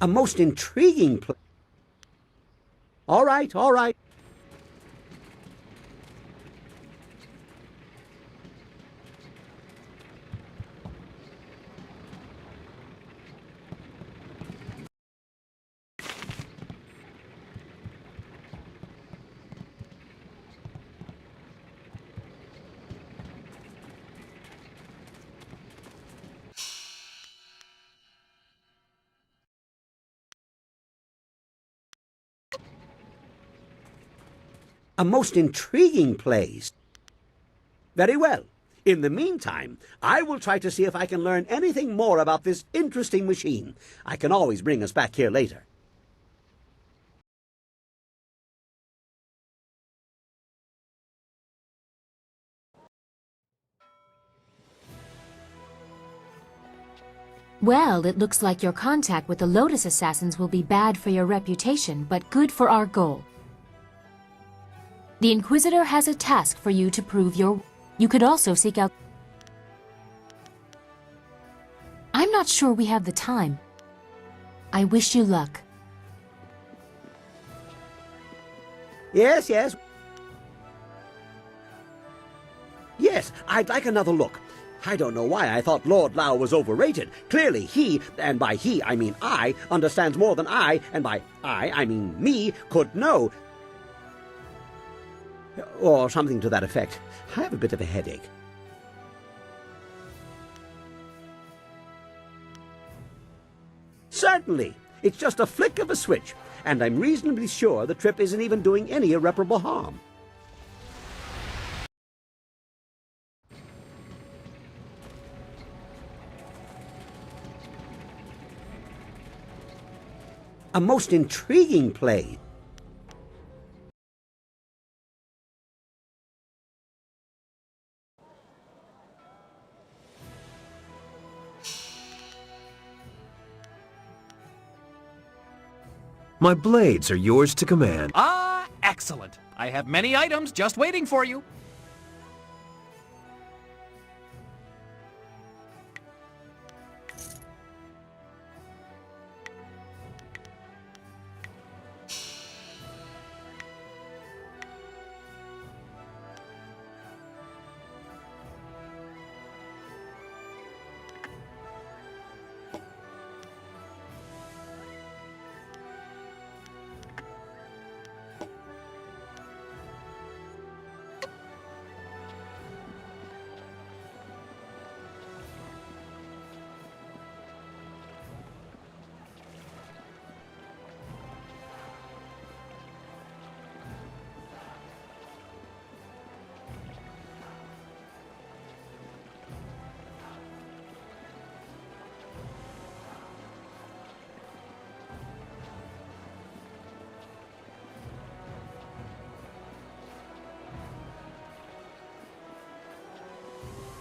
A most intriguing place. All right, all right. A most intriguing place. Very well. In the meantime, I will try to see if I can learn anything more about this interesting machine. I can always bring us back here later. Well, it looks like your contact with the Lotus Assassins will be bad for your reputation, but good for our goal. The Inquisitor has a task for you to prove your... You could also seek out... I'm not sure we have the time. I wish you luck. Yes, yes. Yes, I'd like another look. I don't know why I thought Lord Lao was overrated. Clearly he, and by he I mean I, understands more than I, and by I mean me, could know. Or something to that effect. I have a bit of a headache. Certainly. It's just a flick of a switch, and I'm reasonably sure the trip isn't even doing any irreparable harm. A most intriguing play. My blades are yours to command. Ah, excellent. I have many items just waiting for you.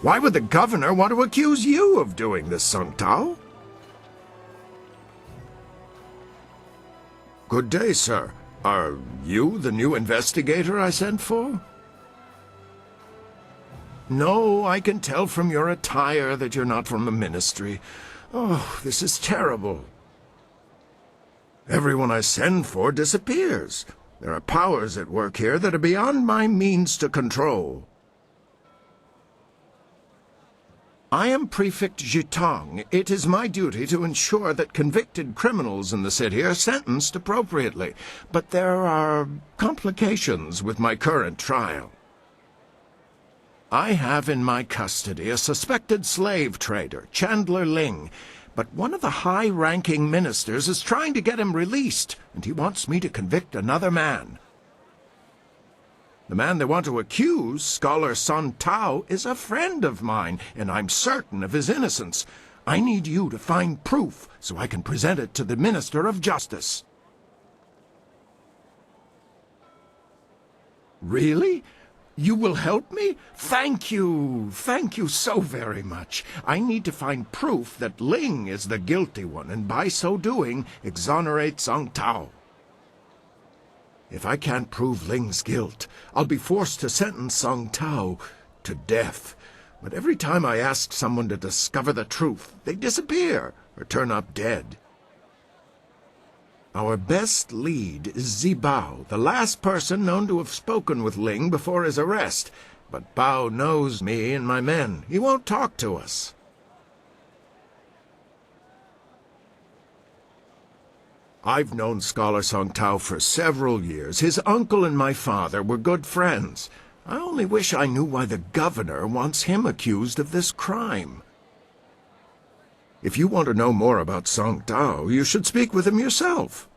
Why would the governor want to accuse you of doing this, Sung Tao? Good day, sir. Are you the new investigator I sent for? No, I can tell from your attire that you're not from the ministry. Oh, this is terrible. Everyone I send for disappears. There are powers at work here that are beyond my means to control. I am Prefect Jitong. It is my duty to ensure that convicted criminals in the city are sentenced appropriately. But there are complications with my current trial. I have in my custody a suspected slave trader, Chandler Ling, but one of the high-ranking ministers is trying to get him released, and he wants me to convict another man. The man they want to accuse, Scholar Sun Tao, is a friend of mine, and I'm certain of his innocence. I need you to find proof so I can present it to the Minister of Justice. Really? You will help me? Thank you. Thank you so very much. I need to find proof that Ling is the guilty one, and by so doing, exonerate Sung Tao. If I can't prove Ling's guilt, I'll be forced to sentence Sung Tao to death. But every time I ask someone to discover the truth, they disappear or turn up dead. Our best lead is Bao, the last person known to have spoken with Ling before his arrest. But Bao knows me and my men. He won't talk to us. I've known Scholar Song Tao for several years. His uncle and my father were good friends. I only wish I knew why the governor wants him accused of this crime. If you want to know more about Song Tao, you should speak with him yourself.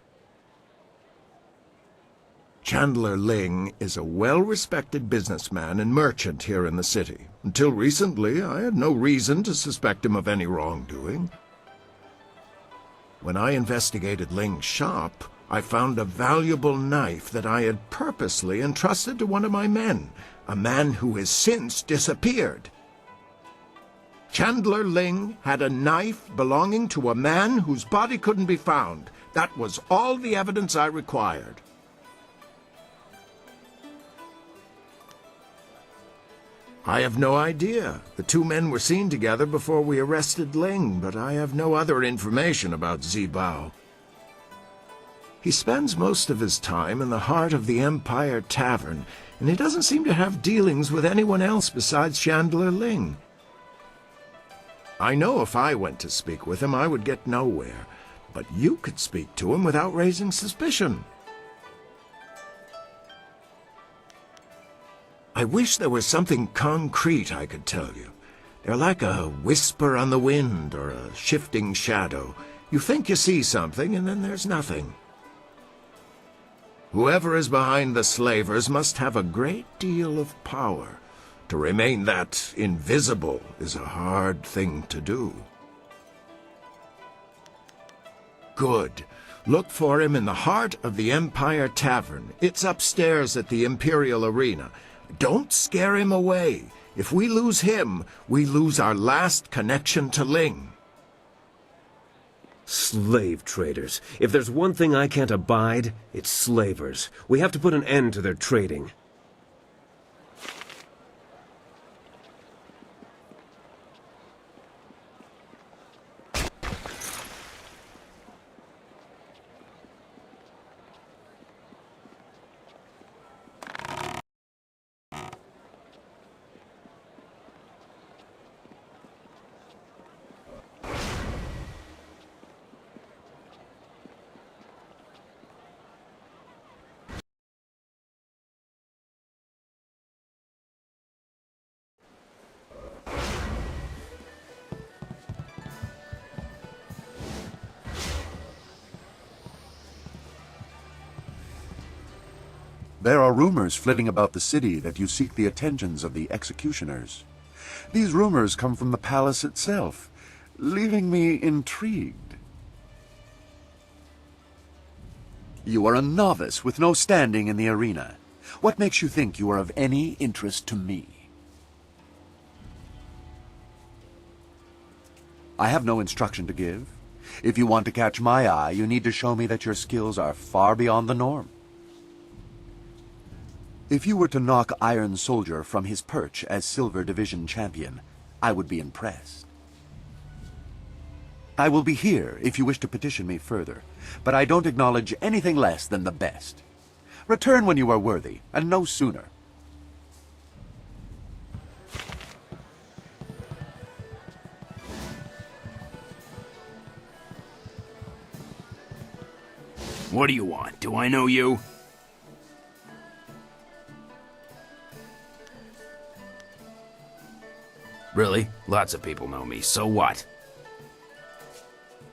Chandler Ling is a well-respected businessman and merchant here in the city. Until recently, I had no reason to suspect him of any wrongdoing. When I investigated Ling's shop, I found a valuable knife that I had purposely entrusted to one of my men, a man who has since disappeared. Chandler Ling had a knife belonging to a man whose body couldn't be found. That was all the evidence I required. I have no idea. The two men were seen together before we arrested Ling, but I have no other information about Bao. He spends most of his time in the heart of the Empire Tavern, and he doesn't seem to have dealings with anyone else besides Chandler Ling. I know if I went to speak with him, I would get nowhere, but you could speak to him without raising suspicion. I wish there was something concrete I could tell you. They're like a whisper on the wind or a shifting shadow. You think you see something, and then there's nothing. Whoever is behind the slavers must have a great deal of power. To remain that invisible is a hard thing to do. Good. Look for him in the heart of the Empire Tavern. It's upstairs at the Imperial Arena. Don't scare him away. If we lose him, we lose our last connection to Ling. Slave traders. If there's one thing I can't abide, it's slavers. We have to put an end to their trading. There are rumors flitting about the city that you seek the attentions of the executioners. These rumors come from the palace itself, leaving me intrigued. You are a novice with no standing in the arena. What makes you think you are of any interest to me? I have no instruction to give. If you want to catch my eye, you need to show me that your skills are far beyond the norm. If you were to knock Iron Soldier from his perch as Silver Division champion, I would be impressed. I will be here if you wish to petition me further, but I don't acknowledge anything less than the best. Return when you are worthy, and no sooner. What do you want? Do I know you? Really? Lots of people know me, so what?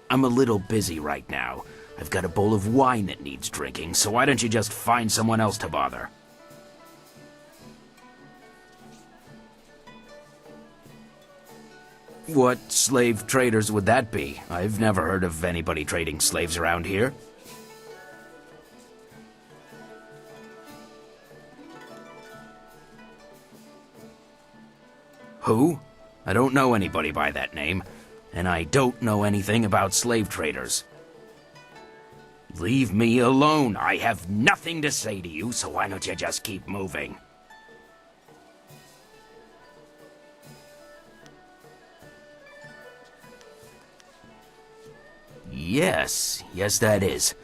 I'm a little busy right now. I've got a bowl of wine that needs drinking, so why don't you just find someone else to bother? What slave traders would that be? I've never heard of anybody trading slaves around here. Who? I don't know anybody by that name, and I don't know anything about slave traders. Leave me alone. I have nothing to say to you, so why don't you just keep moving? Yes, that is.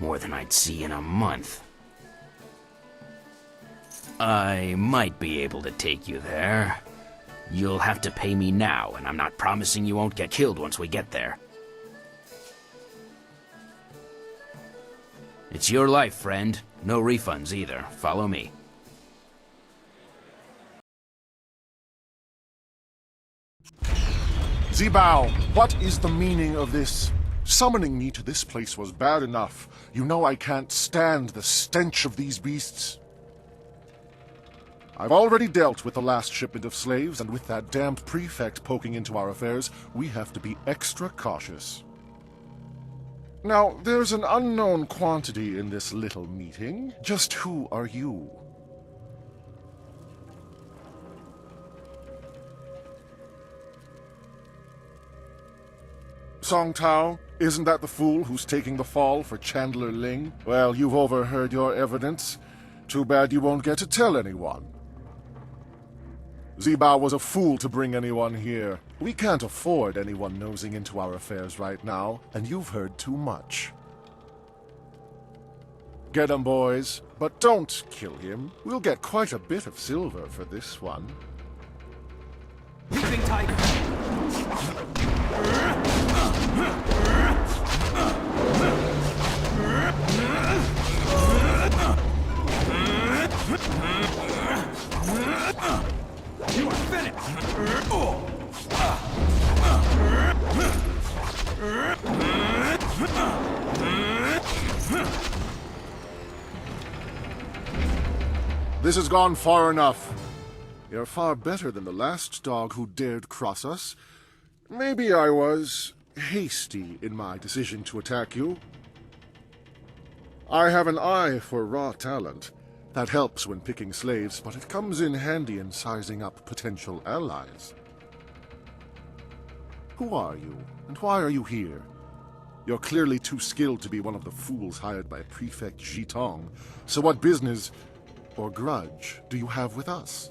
More than I'd see in a month. I might be able to take you there. You'll have to pay me now, and I'm not promising you won't get killed once we get there. It's your life, friend. No refunds either. Follow me. Zibao, what is the meaning of this? Summoning me to this place was bad enough. You know I can't stand the stench of these beasts. I've already dealt with the last shipment of slaves, and with that damned prefect poking into our affairs, we have to be extra cautious. Now, there's an unknown quantity in this little meeting. Just who are you? Song Tao, isn't that the fool who's taking the fall for Chandler Ling? Well, you've overheard your evidence. Too bad you won't get to tell anyone. Zibao was a fool to bring anyone here. We can't afford anyone nosing into our affairs right now, and you've heard too much. Get him, boys, but don't kill him. We'll get quite a bit of silver for this one. Leaping tiger! You are finished! This has gone far enough. You're far better than the last dog who dared cross us. Maybe I was hasty in my decision to attack you. I have an eye for raw talent. That helps when picking slaves, but it comes in handy in sizing up potential allies. Who are you, and why are you here? You're clearly too skilled to be one of the fools hired by Prefect Jitong, so what business or grudge do you have with us?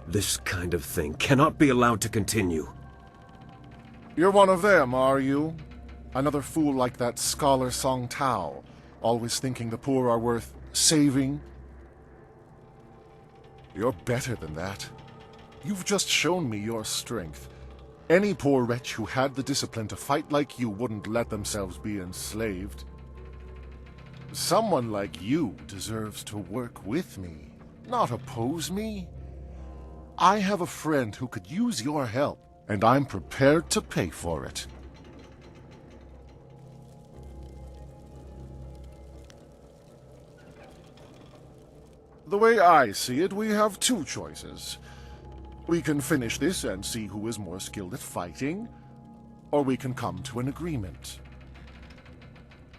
This kind of thing cannot be allowed to continue. You're one of them, are you? Another fool like that scholar Song Tao, always thinking the poor are worth saving? You're better than that. You've just shown me your strength. Any poor wretch who had the discipline to fight like you wouldn't let themselves be enslaved. Someone like you deserves to work with me, not oppose me. I have a friend who could use your help, and I'm prepared to pay for it. The way I see it, we have two choices. We can finish this and see who is more skilled at fighting, or we can come to an agreement.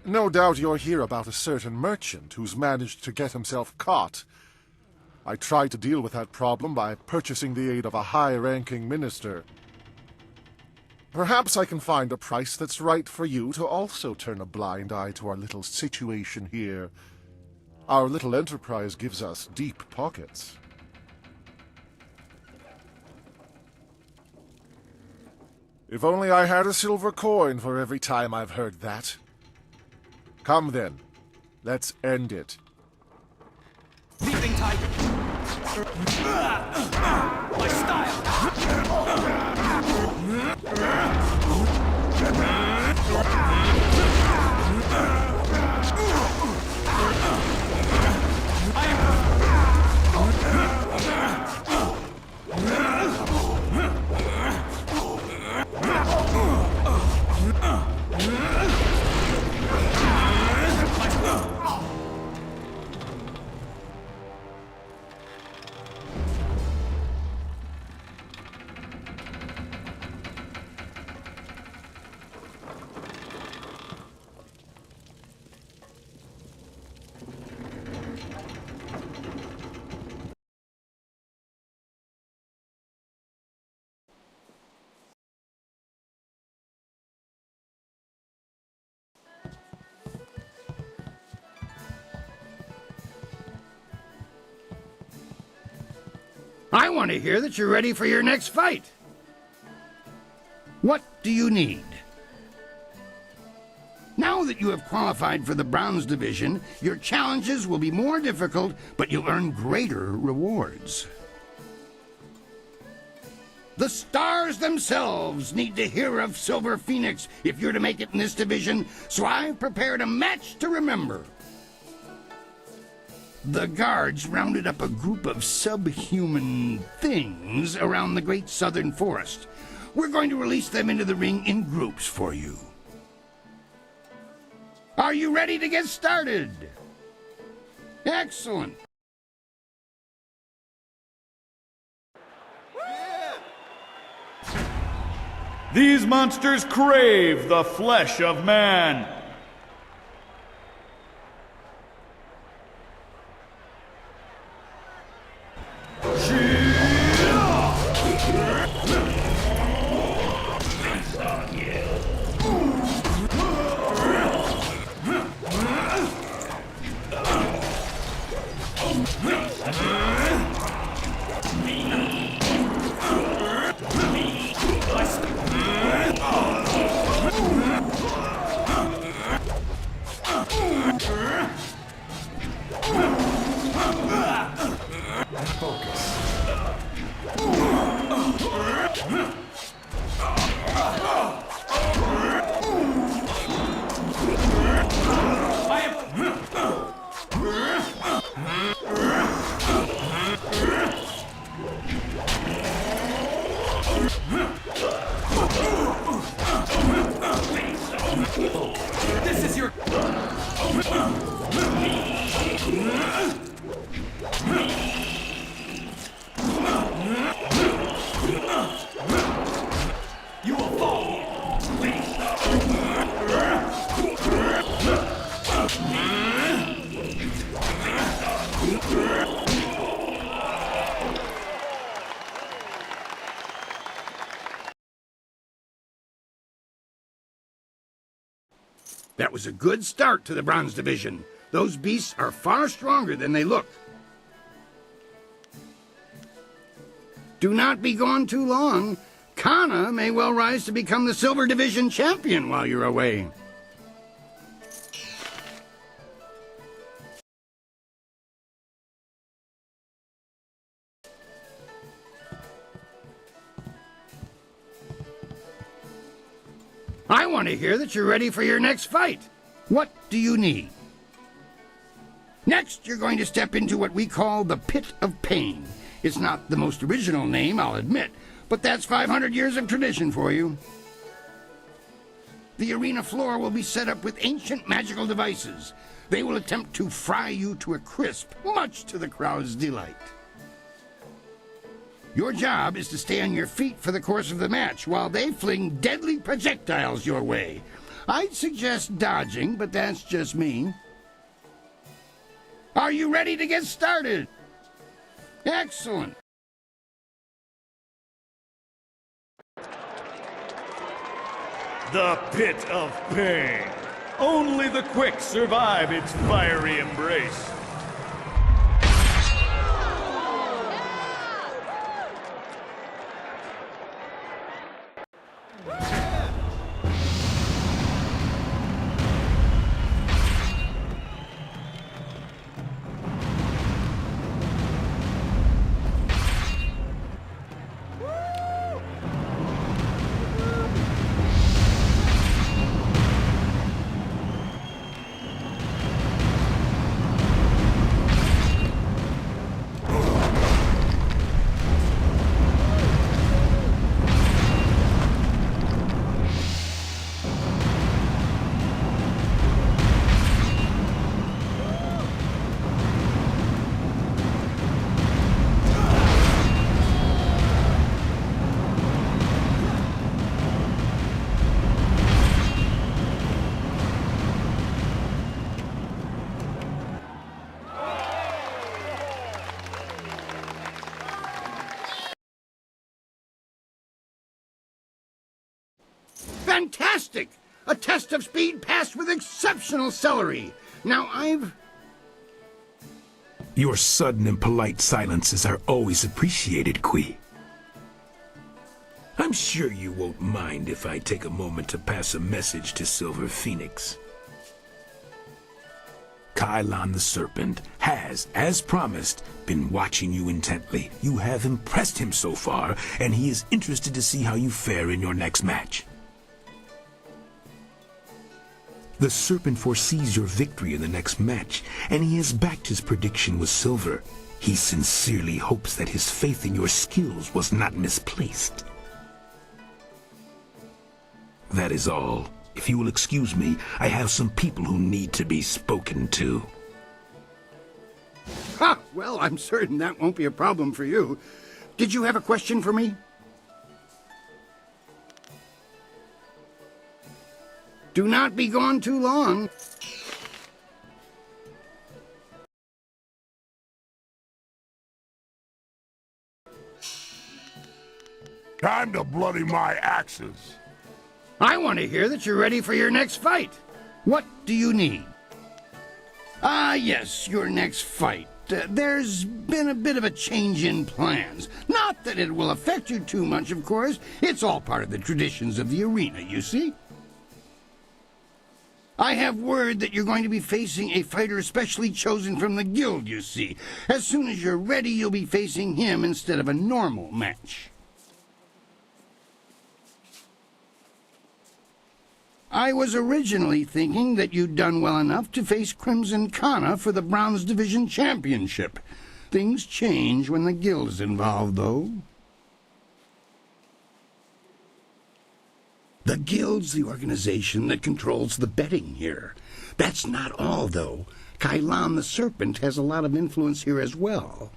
No doubt you'll hear about a certain merchant who's managed to get himself caught. I tried to deal with that problem by purchasing the aid of a high-ranking minister. Perhaps I can find a price that's right for you to also turn a blind eye to our little situation here. Our little enterprise gives us deep pockets. If only I had a silver coin for every time I've heard that. Come then, let's end it. Leaping tiger! My style! I want to hear that you're ready for your next fight. What do you need? Now that you have qualified for the Bronze Division, your challenges will be more difficult, but you'll earn greater rewards. The stars themselves need to hear of Silver Phoenix if you're to make it in this division, so I've prepared a match to remember. The guards rounded up a group of subhuman things around the Great Southern Forest. We're going to release them into the ring in groups for you. Are you ready to get started? Excellent. These monsters crave the flesh of man. This is your... You will fall. That was a good start to the Bronze Division. Those beasts are far stronger than they look. Do not be gone too long. Kana may well rise to become the Silver Division champion while you're away. I want to hear that you're ready for your next fight. What do you need? Next, you're going to step into what we call the Pit of Pain. It's not the most original name, I'll admit, but that's 500 years of tradition for you. The arena floor will be set up with ancient magical devices. They will attempt to fry you to a crisp, much to the crowd's delight. Your job is to stay on your feet for the course of the match while they fling deadly projectiles your way. I'd suggest dodging, but that's just me. Are you ready to get started? Excellent. The Pit of Pain. Only the quick survive its fiery embrace. Fantastic! A test of speed passed with exceptional celery. Now Your sudden and polite silences are always appreciated, Kui. I'm sure you won't mind if I take a moment to pass a message to Silver Phoenix. Kylon the Serpent has, as promised, been watching you intently. You have impressed him so far, and he is interested to see how you fare in your next match. The Serpent foresees your victory in the next match, and he has backed his prediction with Silver. He sincerely hopes that his faith in your skills was not misplaced. That is all. If you will excuse me, I have some people who need to be spoken to. Ha! Well, I'm certain that won't be a problem for you. Did you have a question for me? Do not be gone too long. Time to bloody my axes. I want to hear that you're ready for your next fight. What do you need? Ah, yes, your next fight. There's been a bit of a change in plans. Not that it will affect you too much, of course. It's all part of the traditions of the arena, you see. I have word that you're going to be facing a fighter specially chosen from the guild, you see. As soon as you're ready, you'll be facing him instead of a normal match. I was originally thinking that you'd done well enough to face Crimson Kana for the Bronze Division Championship. Things change when the guild is involved, though. The guild's the organization that controls the betting here. That's not all, though. Kylon the Serpent has a lot of influence here as well.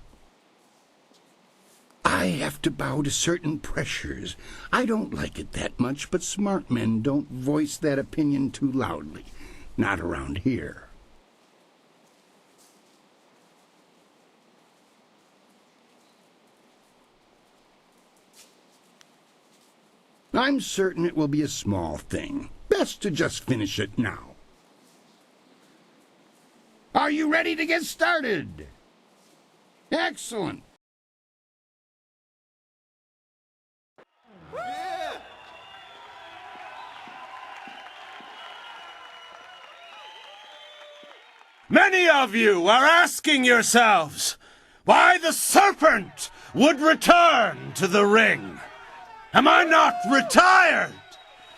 I have to bow to certain pressures. I don't like it that much, but smart men don't voice that opinion too loudly. Not around here. I'm certain it will be a small thing. Best to just finish it now. Are you ready to get started? Excellent. Many of you are asking yourselves why the Serpent would return to the ring. Am I not retired?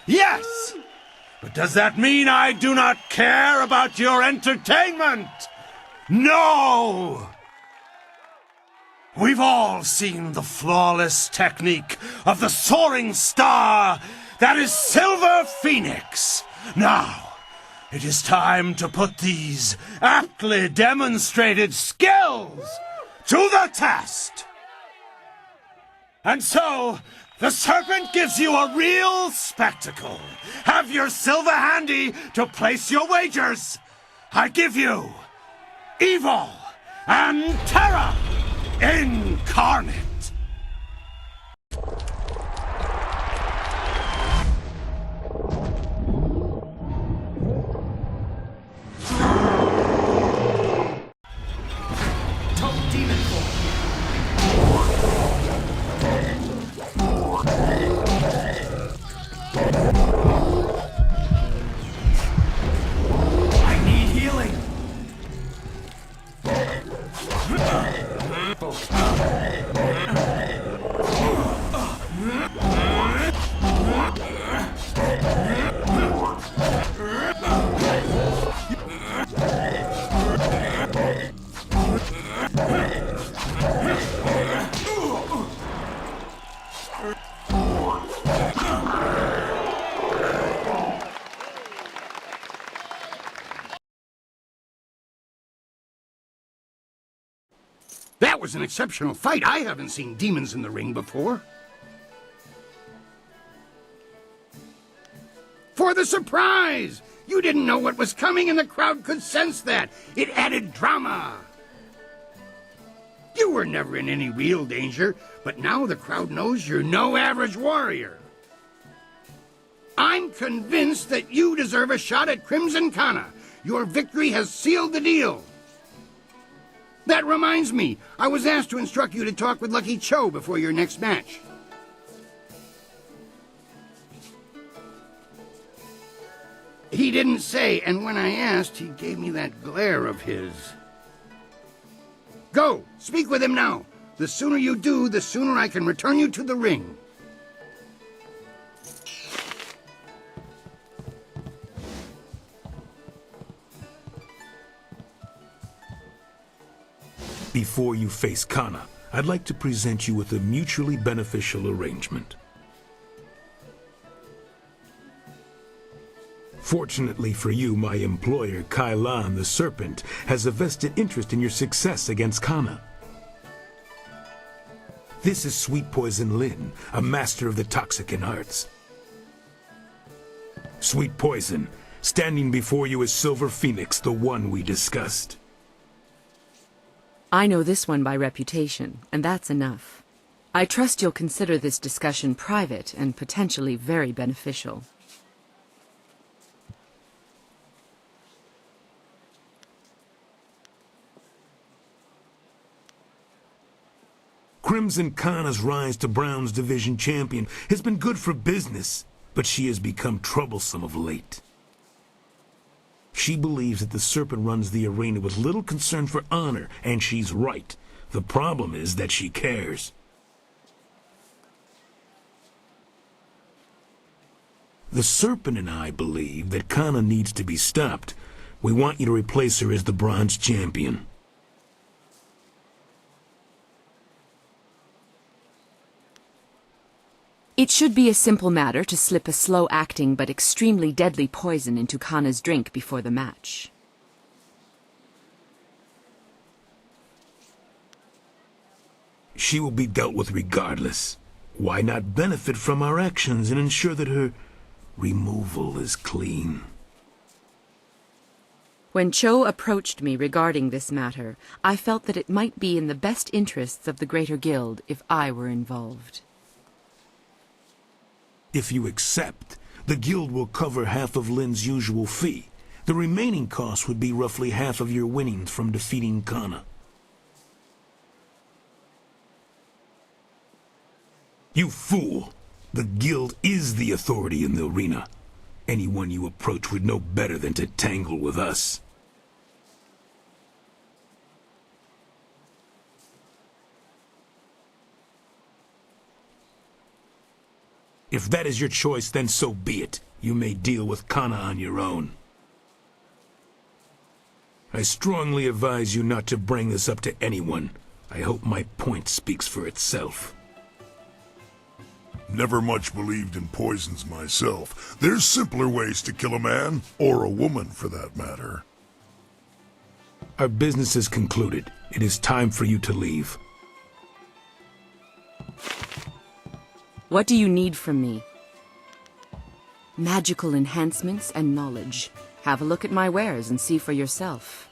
Yes! But does that mean I do not care about your entertainment? No! We've all seen the flawless technique of the soaring star that is Silver Phoenix. Now, it is time to put these aptly demonstrated skills to the test. And so, the Serpent gives you a real spectacle. Have your silver handy to place your wagers. I give you Evil and Terror Incarnate. That was an exceptional fight. I haven't seen demons in the ring before. For the surprise! You didn't know what was coming and the crowd could sense that. It added drama. You were never in any real danger, but now the crowd knows you're no average warrior. I'm convinced that you deserve a shot at Crimson Kana. Your victory has sealed the deal. That reminds me, I was asked to instruct you to talk with Lucky Cho before your next match. He didn't say, and when I asked, he gave me that glare of his. Go, speak with him now. The sooner you do, the sooner I can return you to the ring. Before you face Kana, I'd like to present you with a mutually beneficial arrangement. Fortunately for you, my employer, Kailan the Serpent, has a vested interest in your success against Kana. This is Sweet Poison Lin, a master of the Toxicant arts. Sweet Poison, standing before you is Silver Phoenix, the one we discussed. I know this one by reputation, and that's enough. I trust you'll consider this discussion private and potentially very beneficial. Crimson Kana's rise to Bronze Division champion has been good for business, but she has become troublesome of late. She believes that the Serpent runs the arena with little concern for honor, and she's right. The problem is that she cares. The Serpent and I believe that Kana needs to be stopped. We want you to replace her as the Bronze Champion. It should be a simple matter to slip a slow-acting but extremely deadly poison into Kana's drink before the match. She will be dealt with regardless. Why not benefit from our actions and ensure that her removal is clean? When Cho approached me regarding this matter, I felt that it might be in the best interests of the Greater Guild if I were involved. If you accept, the Guild will cover half of Lin's usual fee. The remaining cost would be roughly half of your winnings from defeating Kana. You fool! The Guild is the authority in the arena. Anyone you approach would know better than to tangle with us. If that is your choice, then so be it. You may deal with Kana on your own. I strongly advise you not to bring this up to anyone. I hope my point speaks for itself. Never much believed in poisons myself. There's simpler ways to kill a man, or a woman for that matter. Our business is concluded. It is time for you to leave. What do you need from me? Magical enhancements and knowledge. Have a look at my wares and see for yourself.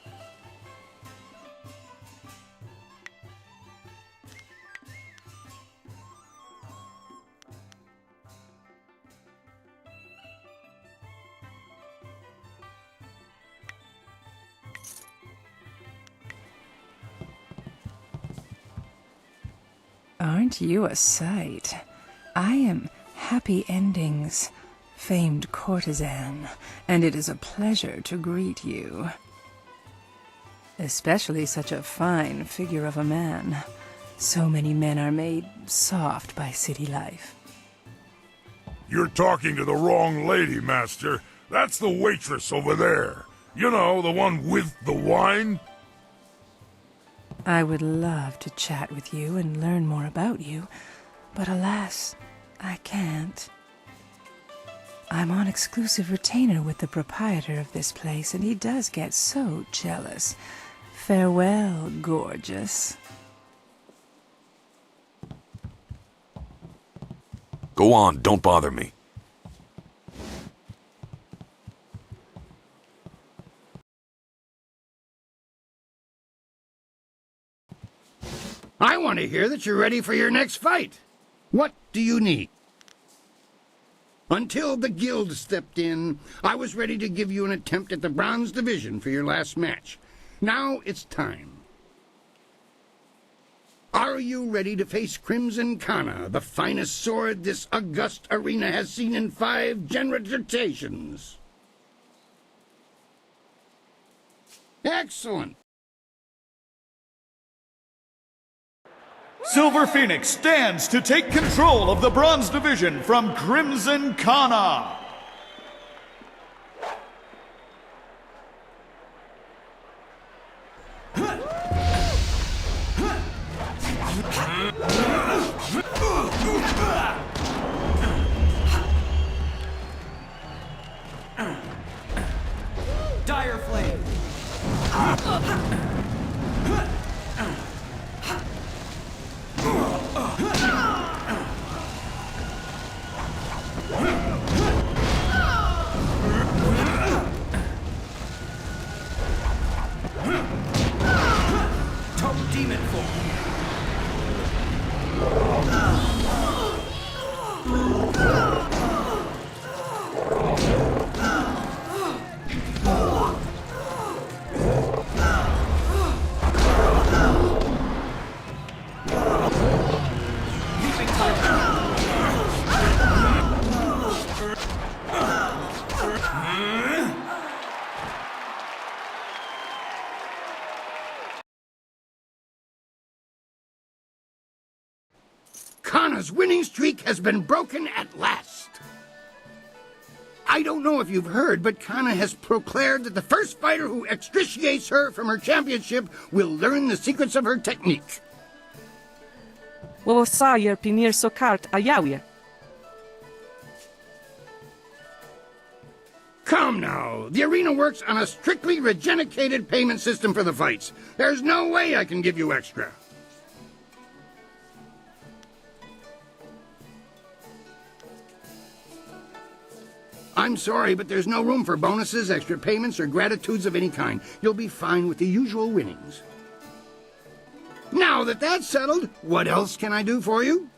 Aren't you a sight? I am Happy Endings' famed courtesan, and it is a pleasure to greet you. Especially such a fine figure of a man. So many men are made soft by city life. You're talking to the wrong lady, Master. That's the waitress over there. You know, the one with the wine. I would love to chat with you and learn more about you, but alas, I can't. I'm on exclusive retainer with the proprietor of this place, and he does get so jealous. Farewell, gorgeous. Go on, don't bother me. I want to hear that you're ready for your next fight. What do you need? Until the Guild stepped in, I was ready to give you an attempt at the Bronze Division for your last match. Now it's time. Are you ready to face Crimson Kana, the finest sword this august arena has seen in 5 generations? Excellent. Silver Phoenix stands to take control of the Bronze Division from Crimson Kana. Dire Flame! Toad Demon Form! Kana's winning streak has been broken at last. I don't know if you've heard, but Kana has proclaimed that the first fighter who extriciates her from her championship will learn the secrets of her technique. Sayer pinir sokart ayawie. Come now, the arena works on a strictly regenicated payment system for the fights. There's no way I can give you extra. I'm sorry, but there's no room for bonuses, extra payments, or gratitudes of any kind. You'll be fine with the usual winnings. Now that that's settled, what else can I do for you?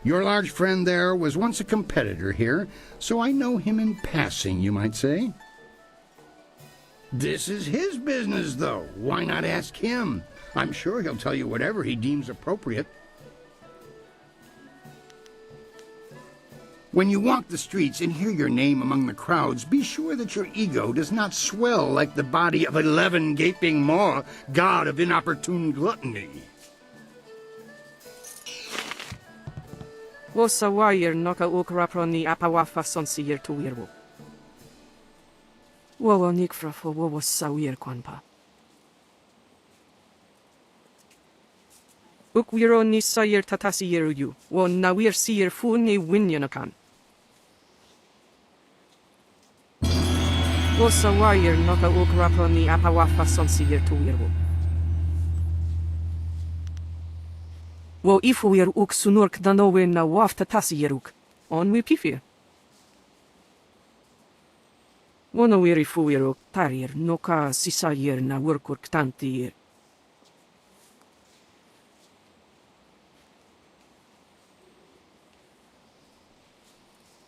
Your large friend there was once a competitor here, so I know him in passing, you might say. This is his business, though. Why not ask him? I'm sure he'll tell you whatever he deems appropriate. When you walk the streets and hear your name among the crowds, be sure that your ego does not swell like the body of 11 gaping maw, god of inopportune gluttony. Wosa wire noka ukraproni apawafa sonsier tuwirwo. Wowo nikfrafo wowo sawir kwanpa. Ukwiro ni sayer tatasiyer yu, wo nawir siyer fu ni winyanakan. Wosa wire noka ukraproni apawafa sonsiyer tuwirwo. Wo ifuir uk sunurk danowe na waf tatasiyeruk, on wi pifir. Wono wiri fuiruk tarir noka sisayer na wurkurk tantir.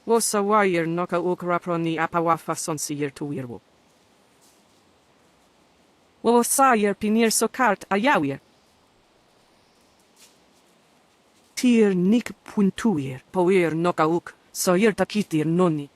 Wosa wire noka ukraproni apawafa sonsiyer tuwirwo. Wo sayer pinir sokart ayawier. Tir nik puntuir, poir nokauk, sayer takitir noni.